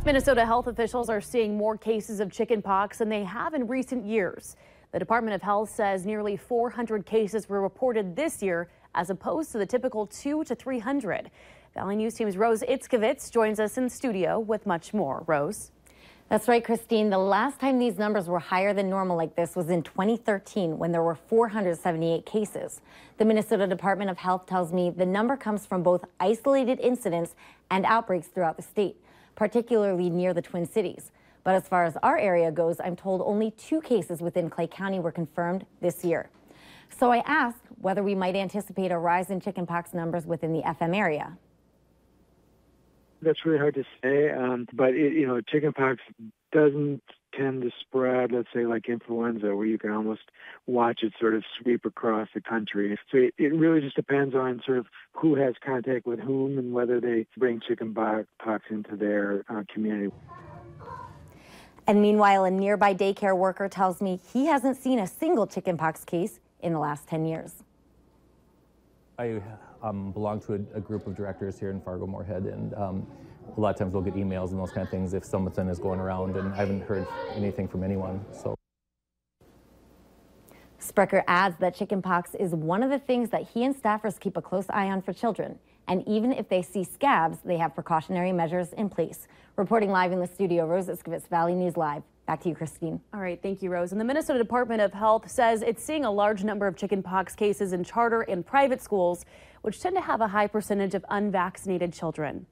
Minnesota health officials are seeing more cases of chickenpox than they have in recent years. The Department of Health says nearly 400 cases were reported this year, as opposed to the typical 200 to 300. Valley News Team's Rose Itzkovitz joins us in studio with much more. Rose. That's right, Christine. The last time these numbers were higher than normal like this was in 2013, when there were 478 cases. The Minnesota Department of Health tells me the number comes from both isolated incidents and outbreaks throughout the state, particularly near the Twin Cities. But as far as our area goes, I'm told only 2 cases within Clay County were confirmed this year. So I asked whether we might anticipate a rise in chickenpox numbers within the FM area. That's really hard to say, but chickenpox doesn't tend to spread, let's say, like influenza, where you can almost watch it sort of sweep across the country. So it really just depends on sort of who has contact with whom and whether they bring chickenpox into their community. And meanwhile, a nearby daycare worker tells me he hasn't seen a single chickenpox case in the last 10 years. I belong to a group of directors here in Fargo-Moorhead, and a lot of times we'll get emails and those kind of things if something is going around, and I haven't heard anything from anyone. So Sprecher adds that chickenpox is one of the things that he and staffers keep a close eye on for children. And even if they see scabs, they have precautionary measures in place. Reporting live in the studio, Rose Itzkovitz, Valley News Live. Back to you, Christine. All right, thank you, Rose. And the Minnesota Department of Health says it's seeing a large number of chickenpox cases in charter and private schools, which tend to have a high percentage of unvaccinated children.